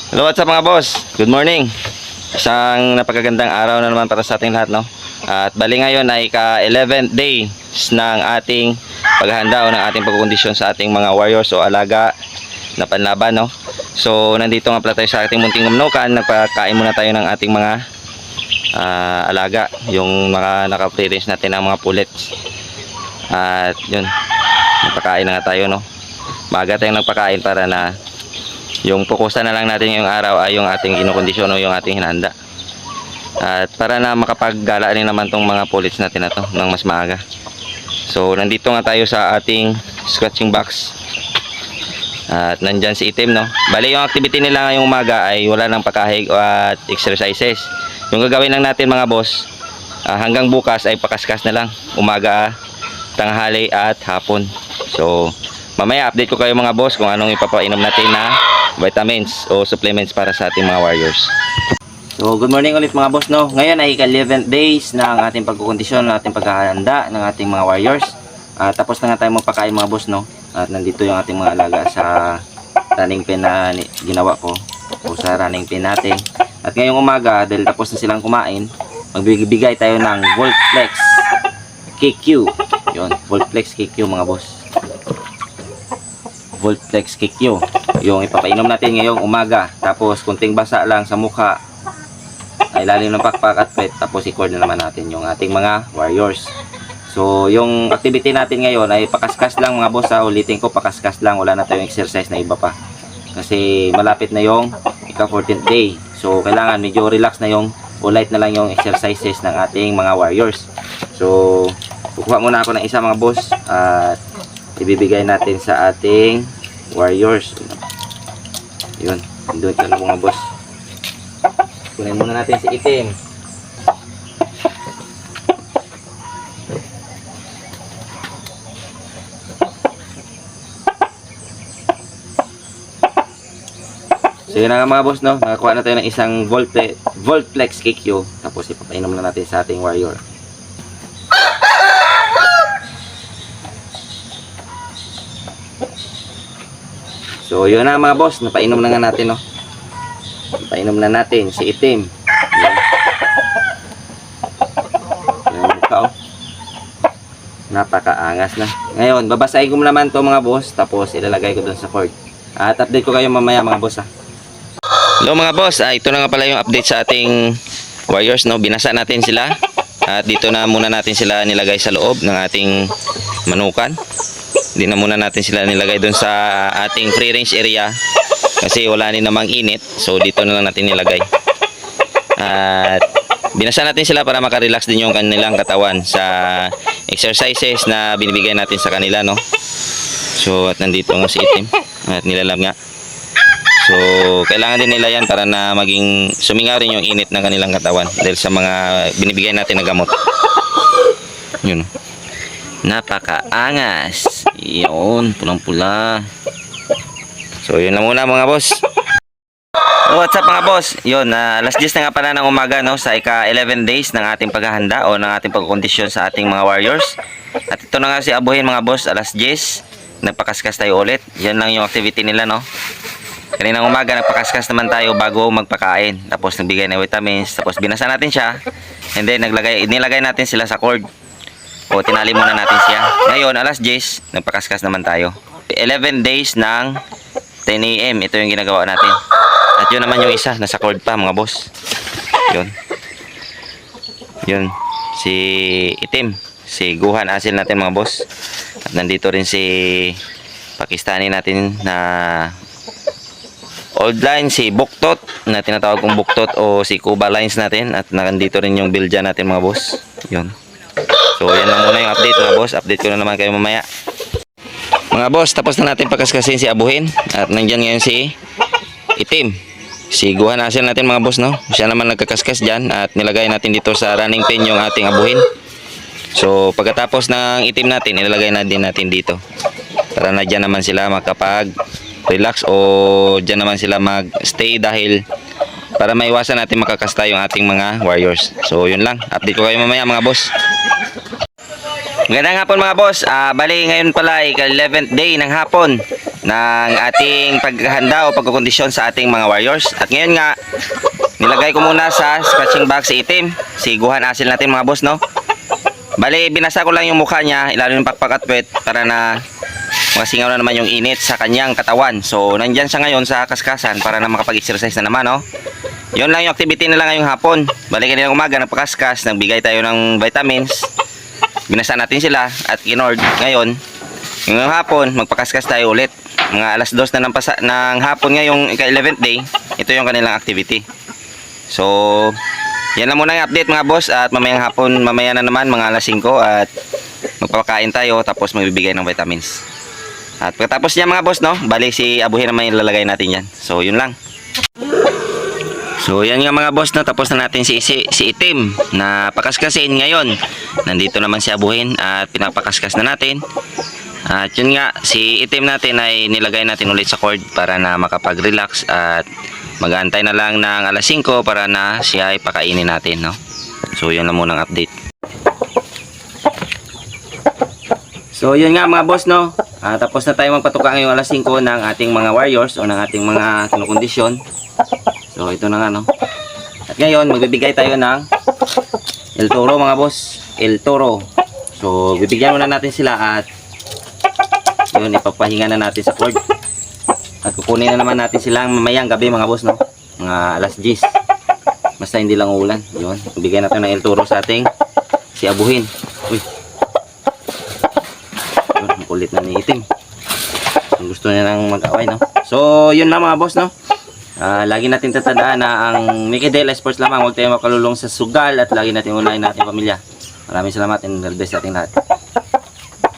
Hello, what's up mga boss? Good morning. Isang napakagandang araw na naman para sa ating lahat, no? At bali ngayon ay ka-11th day ng ating paghahanda o ng ating pagkukondisyon sa ating mga warriors o alaga na panlaban, no? So, nandito nga pala tayo sa ating munting gumnukan. Nagpakain muna tayo ng ating mga alaga. Yung mga naka-free-range natin ng mga pullets. At yun, nagpakain na nga tayo, no? Maaga tayong nagpakain para na yung pukusan na lang natin ngayong araw ay yung ating kinokondisyon o yung ating hinanda. At para na makapaggala rin naman tong mga pullets natin na to ng mas maaga. So nandito nga tayo sa ating scratching box. At nandyan si Itim, no? Bali yung activity nila ngayong umaga ay wala ng pakahig at exercises. Yung gagawin lang natin mga boss, hanggang bukas ay pakaskas na lang. Umaga, tanghali at hapon. So mamaya update ko kayo mga boss kung anong ipapainom natin na vitamins o supplements para sa ating mga warriors. So good morning ulit mga boss, no. Ngayon ay ka-11th days ng ating pagkukondisyon, ng ating paghahanda ng ating mga warriors. Tapos na nga tayo magpakain mga boss, no. At nandito yung ating mga alaga sa running pen na ginawa ko o sa running pen natin. At ngayong umaga dahil tapos na silang kumain, magbibigay tayo ng Voltplex KQ. Yun, Voltplex KQ mga boss. Voltplex KQ yung ipapainom natin ngayong umaga. Tapos kunting basa lang sa mukha ay lalim ng pakpak at pet. Tapos i-cord na naman natin yung ating mga warriors. So yung activity natin ngayon ay pakaskas lang mga boss, ha. Ulitin ko, pakaskas lang, wala na tayong exercise na iba pa kasi malapit na yung ika-14th day. So kailangan medyo relax na yung ulit na lang yung exercises ng ating mga warriors. So kukuha muna ako ng isa mga boss at ibibigay natin sa ating warriors. Yun, doon ka na mga boss. Kunin muna natin si Itim. So yun na nga mga boss, no. Nakakuha na tayo ng isang Voltplex KQ. Tapos ipapainom na natin sa ating warrior. So yun na mga boss, napainom na nga natin, no. Napainom na natin si Itim. Yan mukha, oh. Napakaangas na. Ngayon, babasahin ko naman to mga boss, tapos ilalagay ko dun sa cord. At update ko kayo mamaya mga boss, ha. Hello mga boss, ito na nga pala yung update sa ating warriors, no. Binasa natin sila. At dito na muna natin sila nilagay sa loob ng ating manukan. Hindi na muna natin sila nilagay doon sa ating free range area kasi wala ni namang init. So dito na lang natin nilagay. At binasa natin sila para makarelax din yung kanilang katawan sa exercises na binibigay natin sa kanila, no. So at nandito nga si Itim at nilalam nga. So kailangan din nila yan para na maging sumingaw rin yung init ng kanilang katawan dahil sa mga binibigay natin na gamot. Yun. Napakaangas. Yun, pulang-pula. So yun lang muna mga boss. What's up mga boss? Yun, alas 10 na nga pala ng umaga, no, sa ika-11 days ng ating paghahanda o ng ating pagkondisyon sa ating mga warriors. At ito na nga si Abuhin mga boss, alas 10. Nagpakaskas tayo ulit. Yan lang yung activity nila, no. Kaninang umaga nagpakaskas naman tayo bago magpakain. Tapos nagbigay ng vitamins. Tapos binasa natin siya. And then nilagay natin sila sa cord. O tinali muna natin siya. Ngayon alas 10 nagpakaskas naman tayo. 11 days ng 10 AM. Ito yung ginagawa natin. At yun naman yung isa, nasa cord pa mga boss. Yun. Yun. Si Itim. Si Guhan Asil natin mga boss. At nandito rin si Pakistani natin na old line, si Buktot na tinatawag kong Buktot o si Cuba lines natin. At nandito rin yung Bilja natin mga boss. Yun. So yan lang muna yung update mga boss. Update ko na naman kayo mamaya. Mga boss, tapos na natin pagkaskasin si Abuhin. At nandyan ngayon si Itim. Si Guhan Asil natin mga boss, no. Siya naman nagkakaskas dyan. At nilagay natin dito sa running pen yung ating Abuhin. So pagkatapos ng Itim natin, ilalagay na din natin dito. Para na dyan naman sila makapag relax o dyan naman sila mag-stay dahil para maiwasan natin makakasta yung ating mga warriors. So yun lang, update ko kayo mamaya mga boss. Magandang hapon mga boss. Bali ngayon pala ay 11th day ng hapon ng ating paghahanda o pagkukondisyon sa ating mga warriors. At ngayon nga, nilagay ko muna sa scratching box si Itim, si Guhan Asil natin mga boss, no? Bali, binasa ko lang yung mukha niya, ilalim ng pakpak at puwet para na makasingaw na naman yung init sa kanyang katawan. So, nandyan siya ngayon sa kaskasan para na makapag-exercise na naman, no? Yun lang yung activity nila ngayong hapon. Bali, kanina umaga, nagpakaskas, nagbigay tayo ng vitamins. Binasa natin sila at kinord. Ngayon, ngayong hapon, magpakaskas tayo ulit. Mga alas 2 na ng hapon ngayong ika-11th day, ito yung kanilang activity. So, yan lang muna yung update mga boss, at mamayang hapon, mamaya na naman mga alas 5 at magpapakain tayo tapos magbibigay ng vitamins. At pagkatapos niya mga boss, no, bali si Abuhin naman yung lalagay natin yan. So, yun lang. So, yan nga mga boss, no, tapos na natin si Itim na pakaskasin ngayon. Nandito naman si Abuhin at pinapakaskas na natin. At yun nga, si Itim natin ay nilagay natin ulit sa cord para na makapag-relax at mag-aantay na lang ng alas 5 para na siya ay pakainin natin, no? So, yun lang muna ang update. So, yun nga mga boss, no? Tapos na tayo magpatuka ngayong alas 5 ng ating mga warriors o ng ating mga kinukondisyon. So, ito na nga, no? At ngayon, magbibigay tayo ng El Toro mga boss. El Toro. So, bibigyan muna natin sila at yun, ipapahinga na natin sa cord. At kukunin na naman natin silang mamayang gabi mga boss, no? Mga alas 10. Basta hindi lang ulan. Yun, bigyan natin ng El Toro sa ating si Abuhin. Uy. Yun, ang kulit na ni Itim. Gusto niya nang mag-away, no? So, yun lang mga boss, no? Lagi natin tatandaan na ang Mickey Dale Sports lamang. Huwag tayo makalulong sa sugal at lagi natin unahin natin pamilya. Maraming salamat and God bless sa ating lahat.